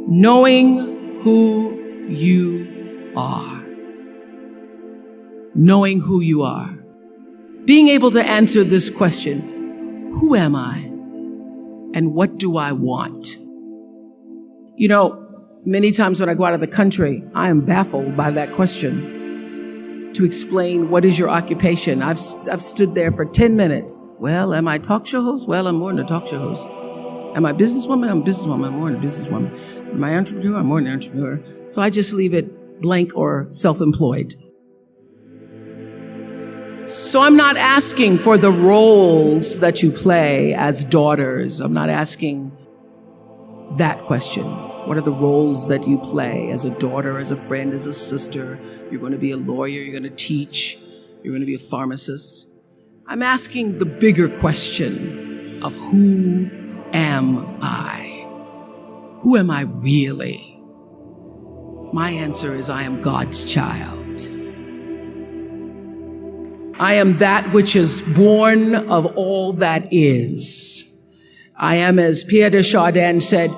Knowing who you are. Knowing who you are. Being able to answer this question, who am I? And what do I want? You know, many times when I go out of the country, I am baffled by that question. To explain what is your occupation. I've stood there for 10 minutes. Well, am I a talk show host? Well, I'm more than a talk show host. Am I a businesswoman? I'm a businesswoman. I'm more than a businesswoman. Am I an entrepreneur? I'm more than an entrepreneur. So I just leave it blank or self-employed. So I'm not asking for the roles that you play as daughters. I'm not asking that question. What are the roles that you play as a daughter, as a friend, as a sister? You're going to be a lawyer. You're going to teach. You're going to be a pharmacist. I'm asking the bigger question of who am I? Who am I really? My answer is I am God's child. I am that which is born of all that is. I am, as Pierre de Chardin said,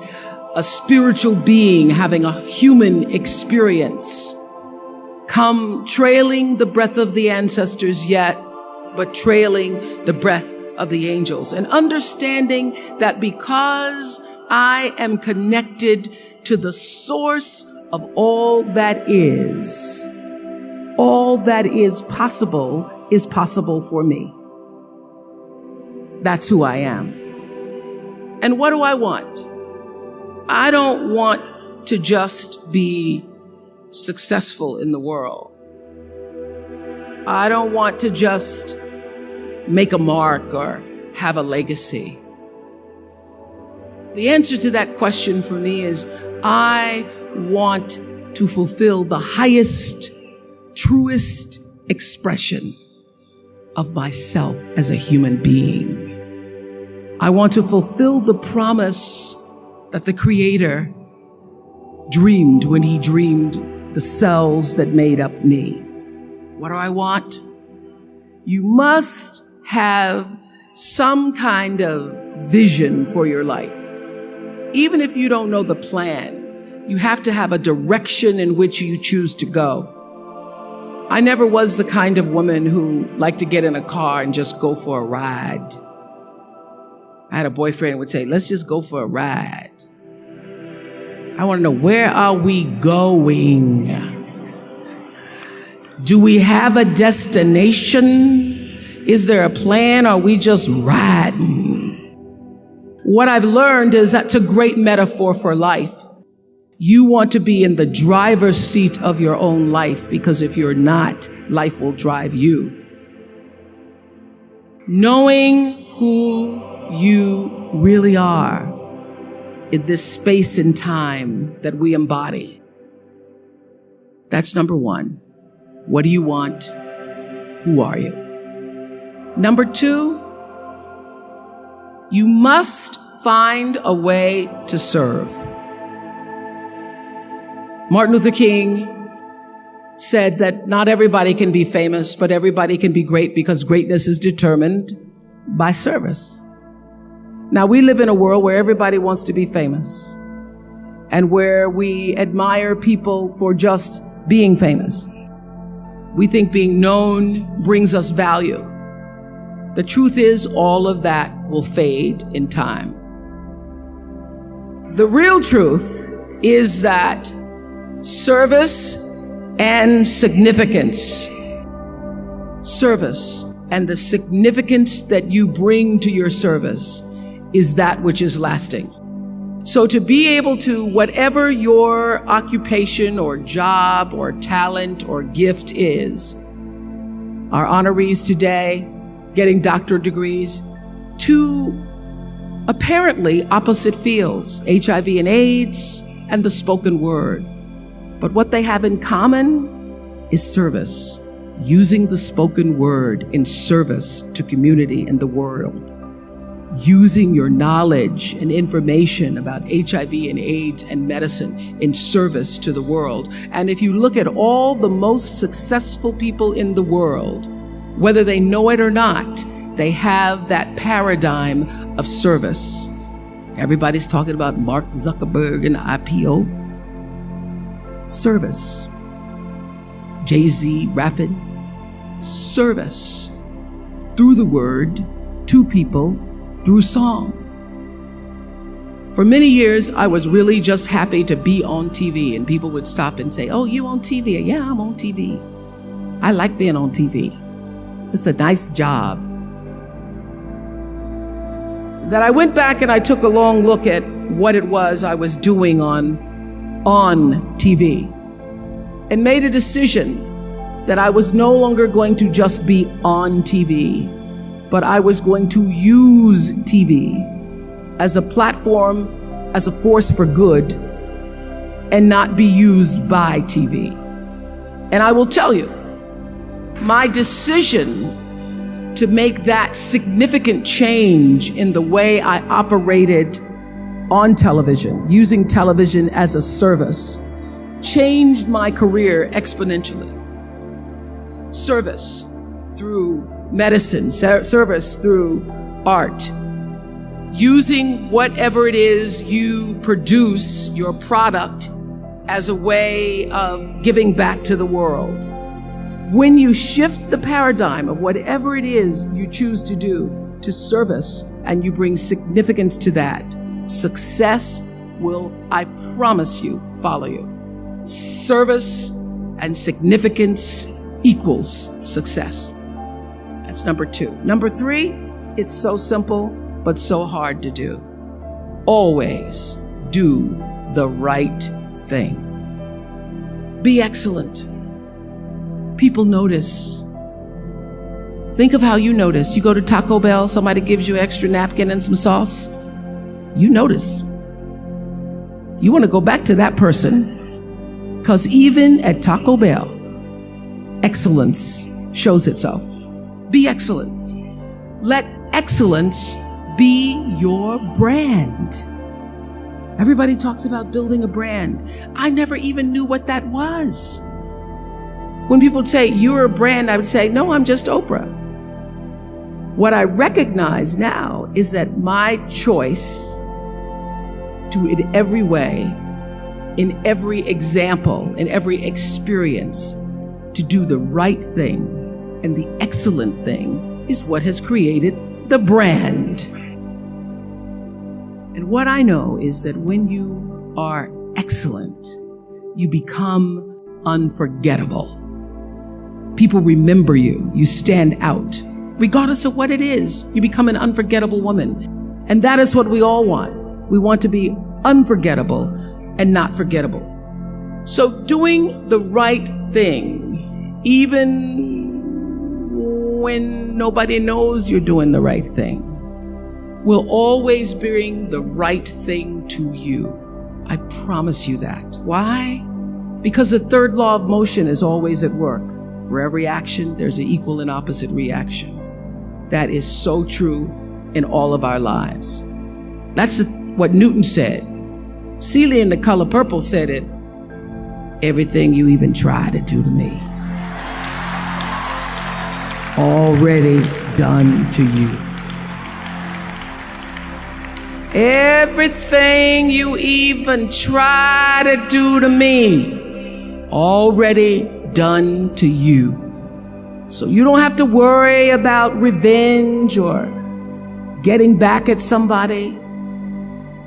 a spiritual being having a human experience. Come trailing the breath of the ancestors yet, but trailing the breath of the angels. And understanding that because I am connected to the source of all that is possible for me. That's who I am. And what do I want? I don't want to just be successful in the world. I don't want to just make a mark or have a legacy. The answer to that question for me is I want to fulfill the highest, truest expression of myself as a human being. I want to fulfill the promise that the Creator dreamed when He dreamed the cells that made up me. What do I want? You must have some kind of vision for your life. Even if you don't know the plan, you have to have a direction in which you choose to go. I never was the kind of woman who liked to get in a car and just go for a ride. I had a boyfriend who would say, let's just go for a ride. I want to know, where are we going? Do we have a destination? Is there a plan? Or are we just riding? What I've learned is that's a great metaphor for life. You want to be in the driver's seat of your own life, because if you're not, life will drive you. Knowing who you really are in this space and time that we embody. That's number one. What do you want? Who are you? Number two, you must find a way to serve. Martin Luther King said that not everybody can be famous, but everybody can be great, because greatness is determined by service. Now, we live in a world where everybody wants to be famous and where we admire people for just being famous. We think being known brings us value. The truth is, all of that will fade in time. The real truth is that service and significance, service and the significance that you bring to your service is that which is lasting. So to be able to, whatever your occupation or job or talent or gift is, our honorees today getting doctorate degrees, to apparently opposite fields, HIV and AIDS and the spoken word. But what they have in common is service, using the spoken word in service to community and the world. Using your knowledge and information about HIV and AIDS and medicine in service to the world. And if you look at all the most successful people in the world, whether they know it or not, they have that paradigm of service. Everybody's talking about Mark Zuckerberg and the IPO. Service. Jay-Z rapping. Service. Through the word, to people, through song. For many years, I was really just happy to be on TV, and people would stop and say, "Oh, you on TV?" "Yeah, I'm on TV. I like being on TV. It's a nice job." That I went back and I took a long look at what it was I was doing on TV and made a decision that I was no longer going to just be on TV, but I was going to use TV as a platform, as a force for good, and not be used by TV. And I will tell you, my decision to make that significant change in the way I operated on television, using television as a service, changed my career exponentially. Service through medicine, service through art, using whatever it is you produce, your product, as a way of giving back to the world. When you shift the paradigm of whatever it is you choose to do to service, and you bring significance to that, success will, I promise you, follow you. Service and significance equals success. That's number 2. Number 3, it's so simple, but so hard to do. Always do the right thing. Be excellent. People notice. Think of how you notice. You go to Taco Bell, somebody gives you an extra napkin and some sauce. You notice. You want to go back to that person, because even at Taco Bell, excellence shows itself. Be excellent. Let excellence be your brand. Everybody talks about building a brand. I never even knew what that was. When people say, "You're a brand," I would say, "No, I'm just Oprah." What I recognize now is that my choice to, in every way, in every example, in every experience, to do the right thing and the excellent thing is what has created the brand. And what I know is that when you are excellent, you become unforgettable. People remember you. You stand out. Regardless of what it is, you become an unforgettable woman. And that is what we all want. We want to be unforgettable and not forgettable. So doing the right thing, even when nobody knows you're doing the right thing, will always bring the right thing to you. I promise you that. Why? Because the third law of motion is always at work. For every action, there's an equal and opposite reaction. That is so true in all of our lives. That's what Newton said. Celia in The Color Purple said it. Everything you even try to do to me, already done to you. Everything you even try to do to me, already done to you. So you don't have to worry about revenge or getting back at somebody,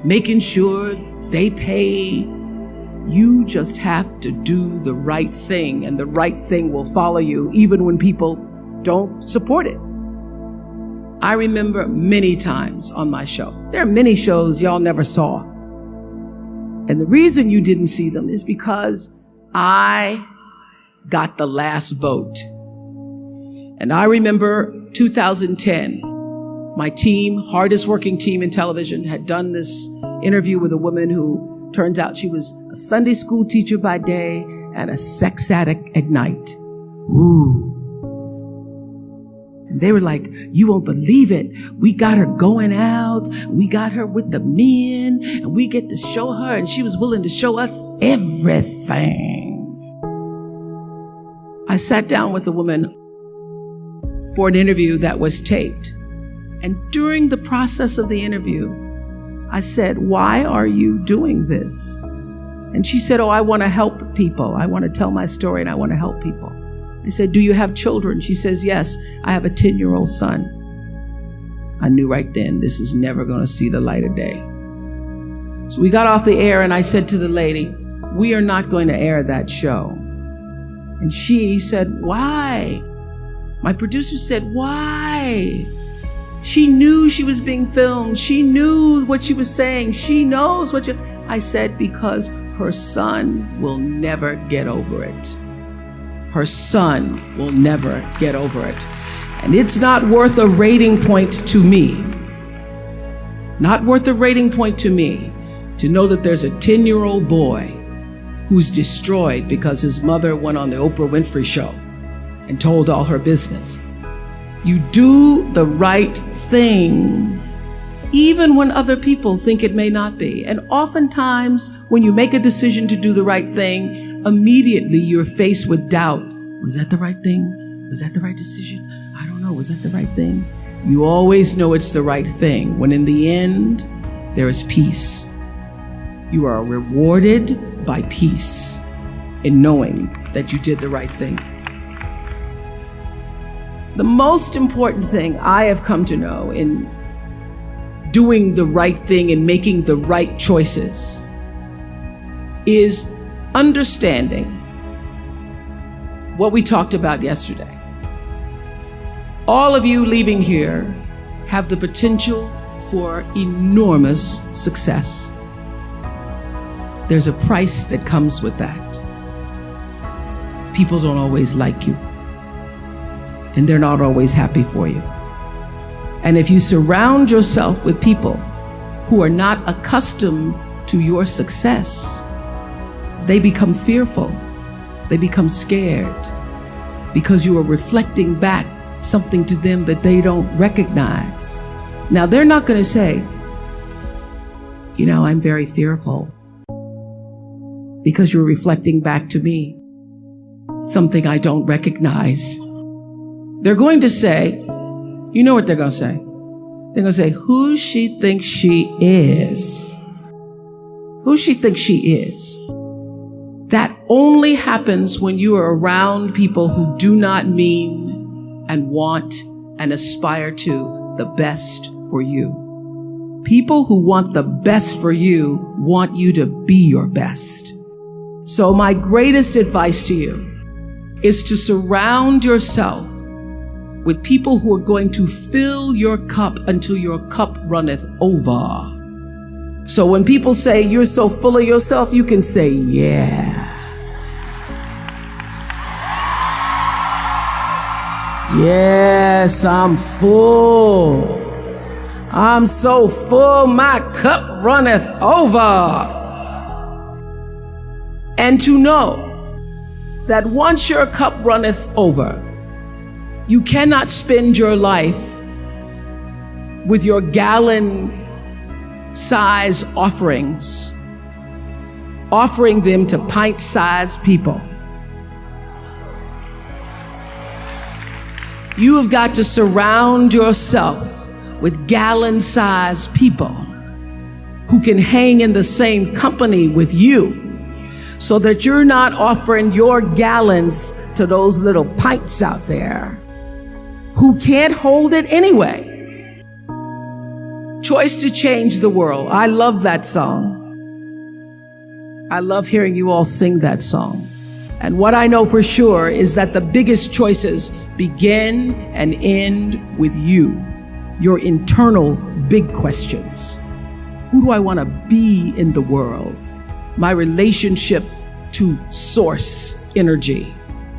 making sure they pay. You just have to do the right thing, and the right thing will follow you even when people don't support it. I remember many times on my show. There are many shows y'all never saw. And the reason you didn't see them is because I got the last vote. And I remember 2010, my team, hardest working team in television, had done this interview with a woman who turns out she was a Sunday school teacher by day and a sex addict at night. Ooh. And they were like, "You won't believe it. We got her going out. We got her with the men, and we get to show her." And she was willing to show us everything. I sat down with a woman for an interview that was taped. And during the process of the interview, I said, why are you doing this? And she said, oh, I want to help people. I want to tell my story and I want to help people. I said, do you have children? She says, yes, I have a 10-year-old son. I knew right then this is never going to see the light of day. So we got off the air and I said to the lady, we are not going to air that show. And she said, why? My producer said, why? She knew she was being filmed. She knew what she was saying. She knows what I said, because her son will never get over it. Her son will never get over it. And it's not worth a rating point to me. Not worth a rating point to me to know that there's a 10-year-old boy who's destroyed because his mother went on the Oprah Winfrey show and told all her business. You do the right thing, even when other people think it may not be. And oftentimes, when you make a decision to do the right thing, immediately you're faced with doubt. Was that the right thing? Was that the right decision? I don't know. Was that the right thing? You always know it's the right thing, when in the end, there is peace. You are rewarded by peace in knowing that you did the right thing. The most important thing I have come to know in doing the right thing and making the right choices is understanding what we talked about yesterday. All of you leaving here have the potential for enormous success. There's a price that comes with that. People don't always like you, and they're not always happy for you. And if you surround yourself with people who are not accustomed to your success, they become fearful. They become scared because you are reflecting back something to them that they don't recognize. Now, they're not going to say, you know, I'm very fearful because you're reflecting back to me something I don't recognize. They're going to say, you know what they're going to say? They're going to say, who she thinks she is. Who she thinks she is. That only happens when you are around people who do not mean and want and aspire to the best for you. People who want the best for you want you to be your best. So my greatest advice to you is to surround yourself with people who are going to fill your cup until your cup runneth over. So when people say you're so full of yourself, you can say, yeah. Yes, I'm full. I'm so full, my cup runneth over. And to know that once your cup runneth over, you cannot spend your life with your gallon-size offerings, offering them to pint-sized people. You have got to surround yourself with gallon-sized people who can hang in the same company with you, so that you're not offering your gallons to those little pints out there who can't hold it anyway. Choice to Change the World. I love that song. I love hearing you all sing that song. And what I know for sure is that the biggest choices begin and end with you, your internal big questions. Who do I want to be in the world? My relationship to source energy,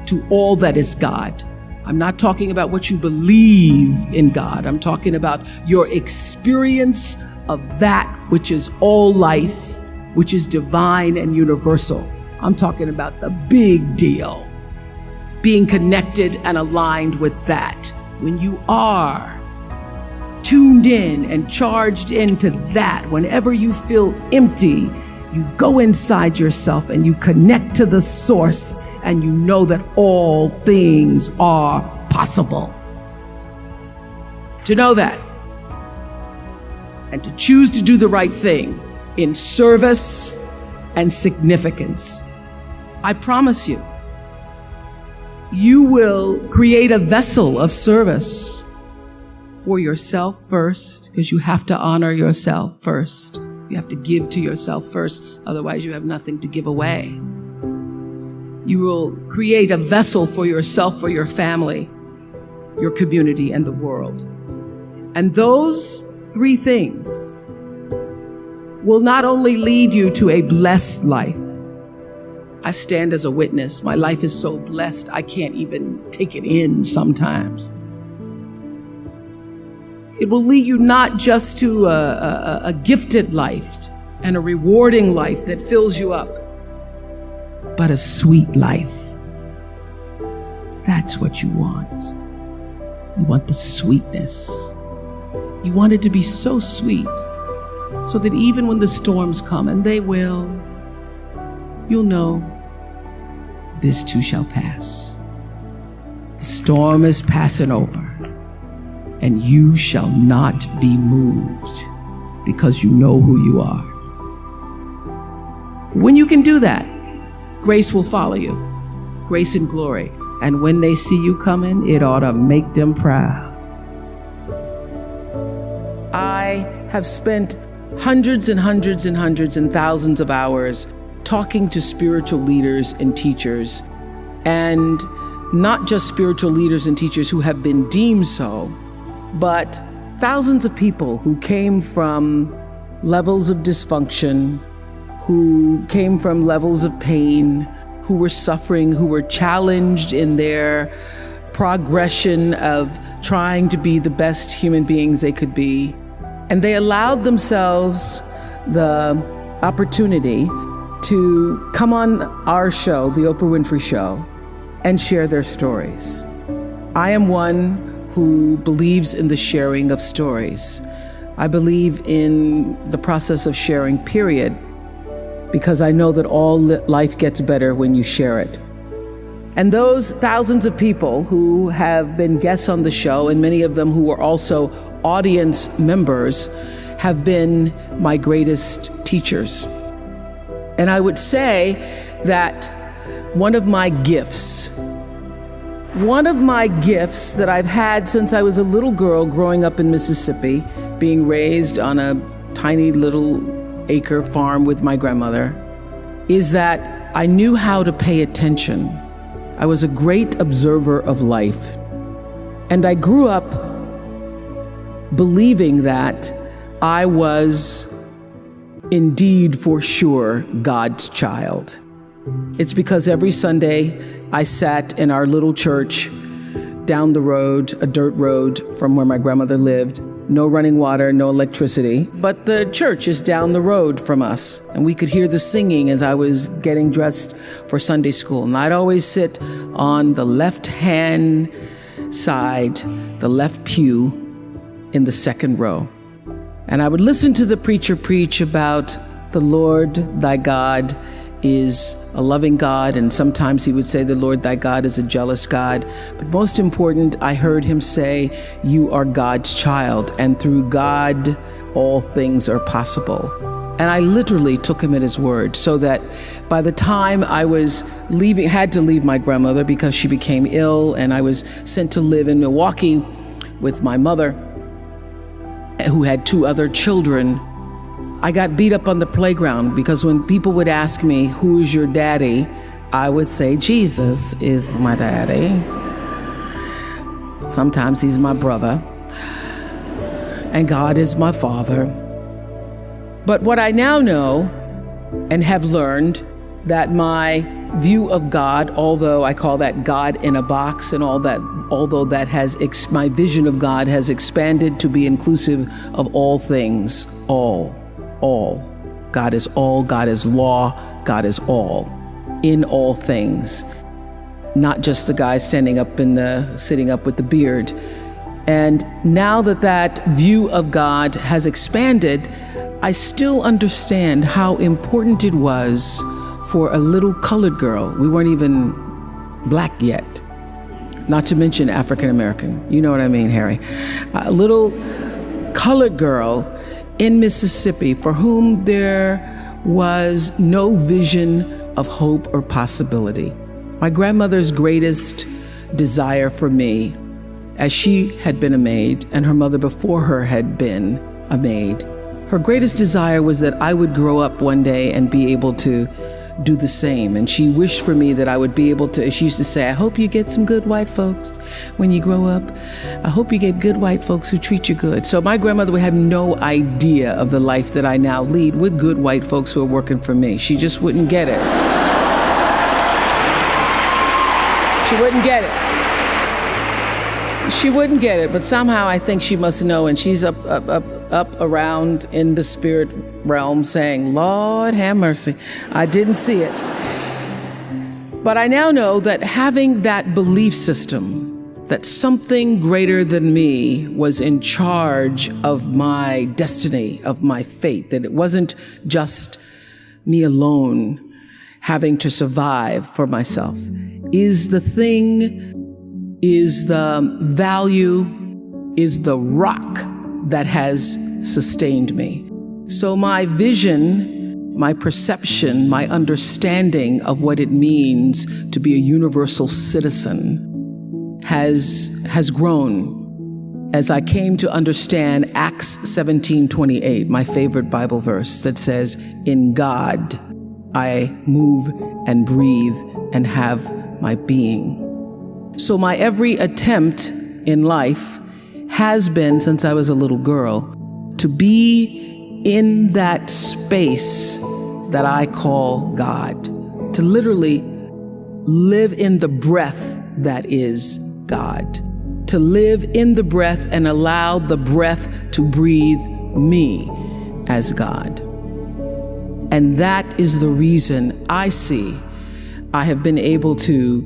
to all that is God. I'm not talking about what you believe in God. I'm talking about your experience of that which is all life, which is divine and universal. I'm talking about the big deal. Being connected and aligned with that. When you are tuned in and charged into that, whenever you feel empty, you go inside yourself and you connect to the source, and you know that all things are possible. To know that and to choose to do the right thing in service and significance. I promise you, you will create a vessel of service for yourself first, because you have to honor yourself first. You have to give to yourself first, otherwise you have nothing to give away. You will create a vessel for yourself, for your family, your community, and the world. And those three things will not only lead you to a blessed life. I stand as a witness. My life is so blessed, I can't even take it in sometimes. It will lead you not just to a gifted life and a rewarding life that fills you up, but a sweet life. That's what you want. You want the sweetness. You want it to be so sweet, so that even when the storms come, and they will, you'll know this too shall pass. The storm is passing over, and you shall not be moved, because you know who you are. When you can do that, grace will follow you, grace and glory. And when they see you coming, it ought to make them proud. I have spent hundreds and hundreds and hundreds and thousands of hours talking to spiritual leaders and teachers, and not just spiritual leaders and teachers who have been deemed so, but thousands of people who came from levels of dysfunction, who came from levels of pain, who were suffering, who were challenged in their progression of trying to be the best human beings they could be. And they allowed themselves the opportunity to come on our show, the Oprah Winfrey Show, and share their stories. I am one who believes in the sharing of stories. I believe in the process of sharing, period, because I know that all life gets better when you share it. And those thousands of people who have been guests on the show, and many of them who are also audience members, have been my greatest teachers. And I would say that one of my gifts that I've had since I was a little girl growing up in Mississippi, being raised on a tiny little acre farm with my grandmother, is that I knew how to pay attention. I was a great observer of life. And I grew up believing that I was indeed for sure God's child. It's because every Sunday I sat in our little church down the road, a dirt road from where my grandmother lived. No running water, no electricity, but the church is down the road from us, and we could hear the singing as I was getting dressed for Sunday school. And I'd always sit on the left-hand side, the left pew, in the second row. And I would listen to the preacher preach about the Lord thy God is a loving God, and sometimes he would say the Lord thy God is a jealous God. But most important, I heard him say, you are God's child, and through God all things are possible. And I literally took him at his word, so that by the time I was had to leave my grandmother because she became ill, and I was sent to live in Milwaukee with my mother, who had two other children, I got beat up on the playground because when people would ask me, who is your daddy? I would say, Jesus is my daddy. Sometimes he's my brother. And God is my father. But what I now know and have learned, that my view of God, although I call that God in a box and all that, although that has, my vision of God has expanded to be inclusive of all things, all. God is all, God is law, God is all, in all things. Not just the guy sitting up with the beard. And now that view of God has expanded, I still understand how important it was for a little colored girl. We weren't even black yet, not to mention African American. You know what I mean, Harry? A little colored girl in Mississippi for whom there was no vision of hope or possibility. My grandmother's greatest desire for me, as she had been a maid and her mother before her had been a maid, her greatest desire was that I would grow up one day and be able to do the same. And she wished for me that I would be able to, she used to say, I hope you get some good white folks when you grow up. I hope you get good white folks who treat you good. So my grandmother would have no idea of the life that I now lead with good white folks who are working for me. She just wouldn't get it. She wouldn't get it. She wouldn't get it, but somehow I think she must know, and she's up around in the spirit realm saying, Lord have mercy, I didn't see it. But I now know that having that belief system, that something greater than me was in charge of my destiny, of my fate, that it wasn't just me alone having to survive for myself, is the thing, is the value, is the rock that has sustained me. So my vision, my perception, my understanding of what it means to be a universal citizen has grown as I came to understand Acts 17:28, my favorite Bible verse that says, in God I move and breathe and have my being. So my every attempt in life has been, since I was a little girl, to be in that space that I call God, to literally live in the breath that is God, to live in the breath and allow the breath to breathe me as God. And that is the reason I see I have been able to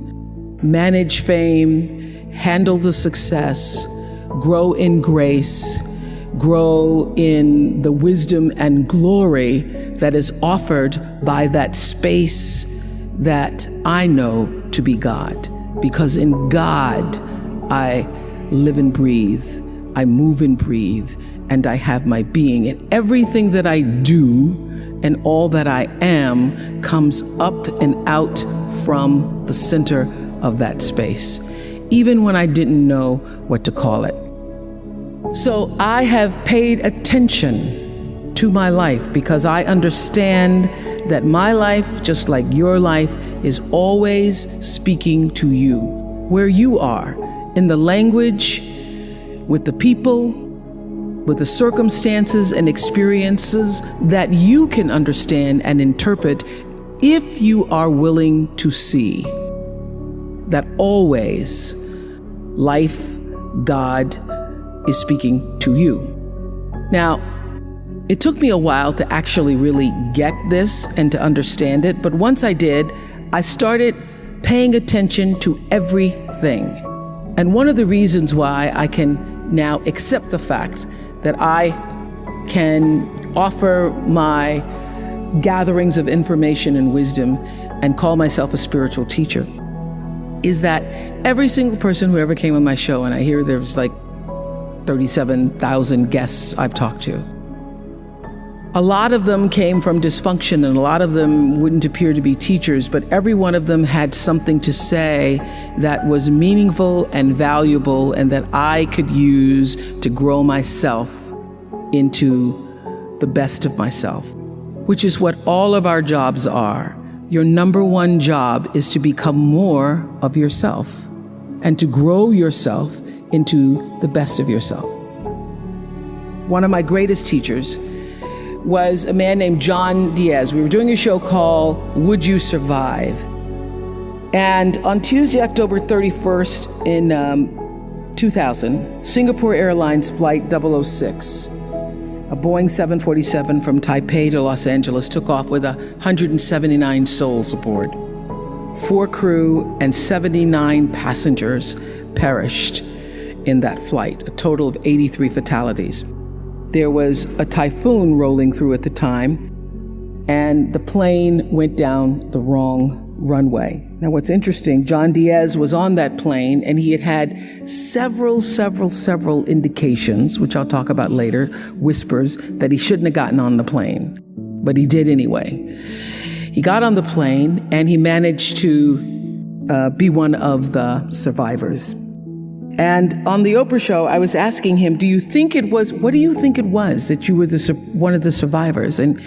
manage fame, handle the success, grow in grace, grow in the wisdom and glory that is offered by that space that I know to be God. Because in God, I live and breathe, I move and breathe, and I have my being. And everything that I do and all that I am comes up and out from the center of that space, even when I didn't know what to call it. So I have paid attention to my life because I understand that my life, just like your life, is always speaking to you, where you are, in the language, with the people, with the circumstances and experiences that you can understand and interpret if you are willing to see that always life, God, is speaking to you. Now, it took me a while to actually really get this and to understand it, but once I did, I started paying attention to everything. And one of the reasons why I can now accept the fact that I can offer my gatherings of information and wisdom and call myself a spiritual teacher is that every single person who ever came on my show, and I hear there's like 37,000 guests I've talked to, a lot of them came from dysfunction and a lot of them wouldn't appear to be teachers, but every one of them had something to say that was meaningful and valuable and that I could use to grow myself into the best of myself, which is what all of our jobs are. Your number one job is to become more of yourself and to grow yourself into the best of yourself. One of my greatest teachers was a man named John Diaz. We were doing a show called Would You Survive? And on Tuesday, October 31st in 2000, Singapore Airlines Flight 006, a Boeing 747 from Taipei to Los Angeles, took off with 179 souls aboard. 4 crew and 79 passengers perished in that flight, a total of 83 fatalities. There was a typhoon rolling through at the time, and the plane went down the wrong runway. Now, what's interesting, John Diaz was on that plane, and he had several indications, which I'll talk about later, whispers, that he shouldn't have gotten on the plane. But he did anyway. He got on the plane, and he managed to be one of the survivors. And on the Oprah show, I was asking him, what do you think it was that you were one of the survivors? And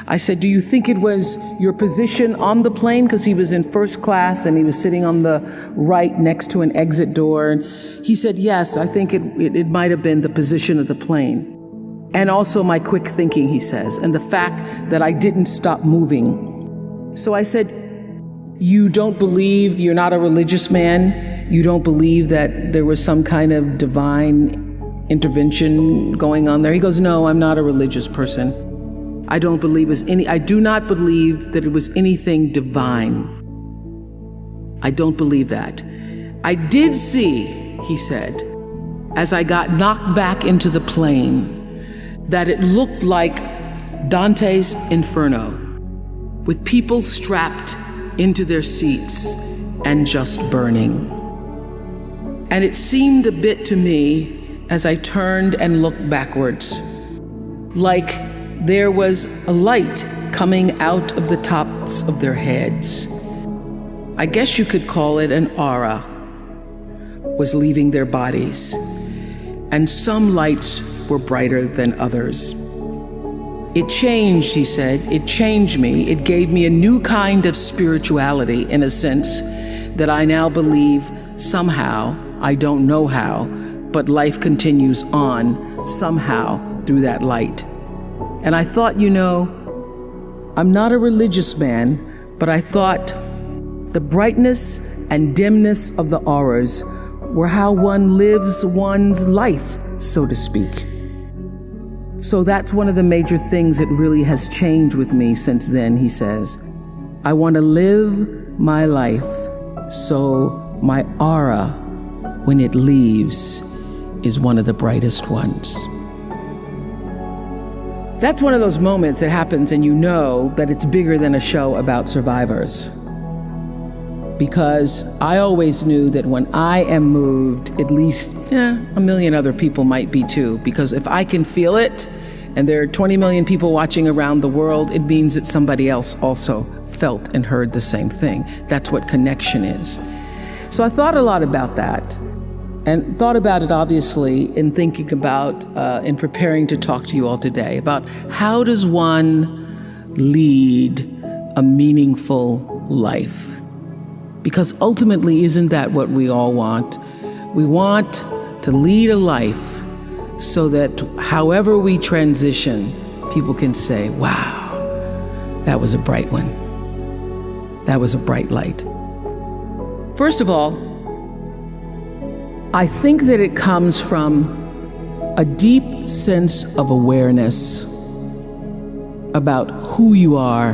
I said, do you think it was your position on the plane? Because he was in first class and he was sitting on the right next to an exit door. And he said, yes, I think it might have been the position of the plane. And also my quick thinking, he says, and the fact that I didn't stop moving. So I said, you don't believe, you're not a religious man? You don't believe that there was some kind of divine intervention going on there? He goes, no, I'm not a religious person. I do not believe that it was anything divine. I don't believe that. I did see, he said, as I got knocked back into the plane, that it looked like Dante's Inferno, with people strapped into their seats and just burning. And it seemed a bit to me, as I turned and looked backwards, like there was a light coming out of the tops of their heads. I guess you could call it an aura, was leaving their bodies. And some lights were brighter than others. It changed, he said, it changed me. It gave me a new kind of spirituality, in a sense, that I now believe somehow, I don't know how, but life continues on somehow through that light. And I thought, I'm not a religious man, but I thought the brightness and dimness of the auras were how one lives one's life, so to speak. So that's one of the major things that really has changed with me since then, he says. I want to live my life so my aura, when it leaves, is one of the brightest ones. That's one of those moments that happens and you know that it's bigger than a show about survivors. Because I always knew that when I am moved, at least a million other people might be too. Because if I can feel it, and there are 20 million people watching around the world, it means that somebody else also felt and heard the same thing. That's what connection is. So I thought a lot about that. And thought about it, obviously, in thinking about, in preparing to talk to you all today, about how does one lead a meaningful life? Because ultimately, isn't that what we all want? We want to lead a life so that however we transition, people can say, wow, that was a bright one. That was a bright light. First of all, I think that it comes from a deep sense of awareness about who you are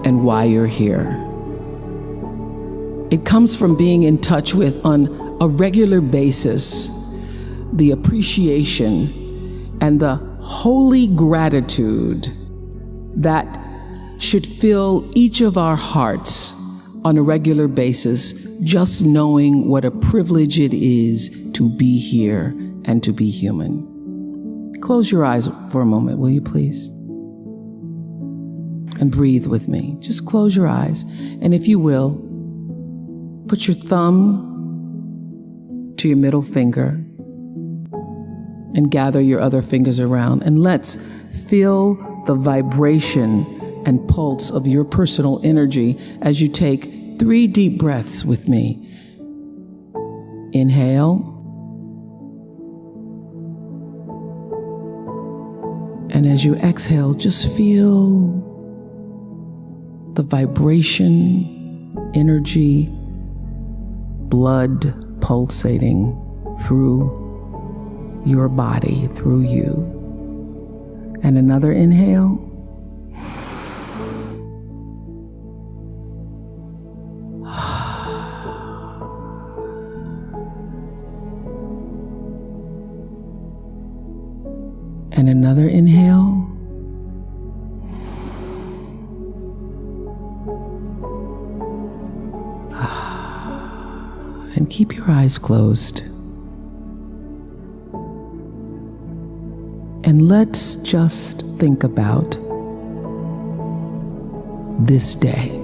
and why you're here. It comes from being in touch with, on a regular basis, the appreciation and the holy gratitude that should fill each of our hearts on a regular basis, just knowing what a privilege it is to be here and to be human. Close your eyes for a moment, will you please? And breathe with me. Just close your eyes. And if you will, put your thumb to your middle finger and gather your other fingers around. And let's feel the vibration and pulse of your personal energy as you take 3 deep breaths with me. Inhale. And as you exhale, just feel the vibration, energy, blood pulsating through your body, through you. And another inhale. And another inhale. And keep your eyes closed. And let's just think about this day.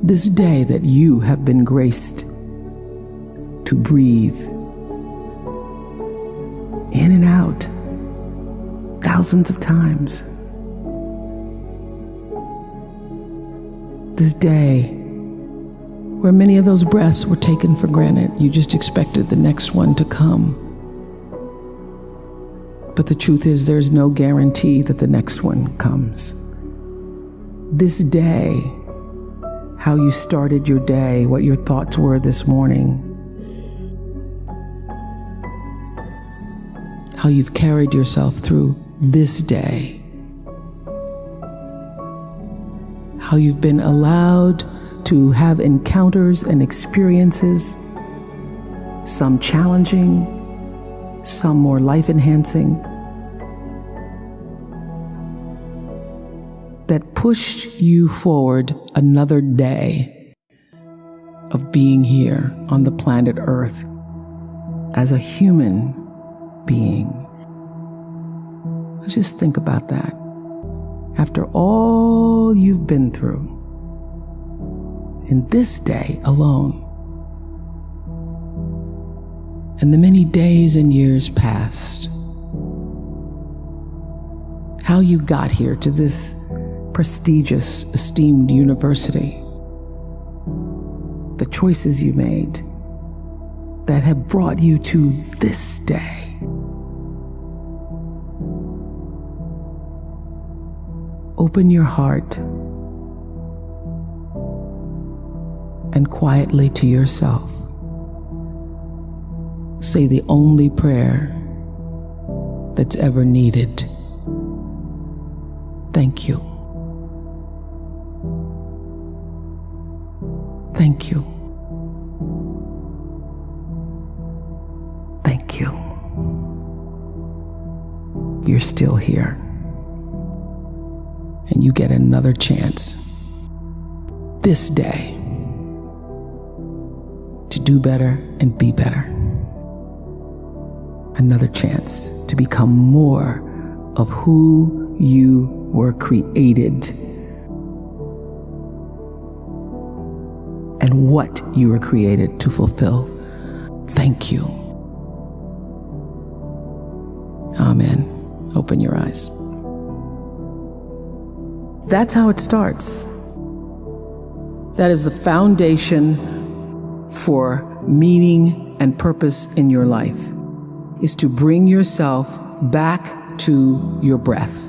This day that you have been graced to breathe in and out thousands of times. This day where many of those breaths were taken for granted. You just expected the next one to come. But the truth is, there's no guarantee that the next one comes. This day, how you started your day, what your thoughts were this morning, how you've carried yourself through this day, how you've been allowed to have encounters and experiences, some challenging, some more life-enhancing, that pushed you forward another day of being here on the planet Earth as a human being. Let's just think about that. After all you've been through, in this day alone, and the many days and years past, how you got here to this prestigious, esteemed university, the choices you made that have brought you to this day. Open your heart and quietly to yourself say the only prayer that's ever needed. Thank you. Thank you. Thank you. You're still here. And you get another chance this day to do better and be better. Another chance to become more of who you were created and what you were created to fulfill. Thank you. Amen. Open your eyes. That's how it starts. That is the foundation for meaning and purpose in your life, is to bring yourself back to your breath.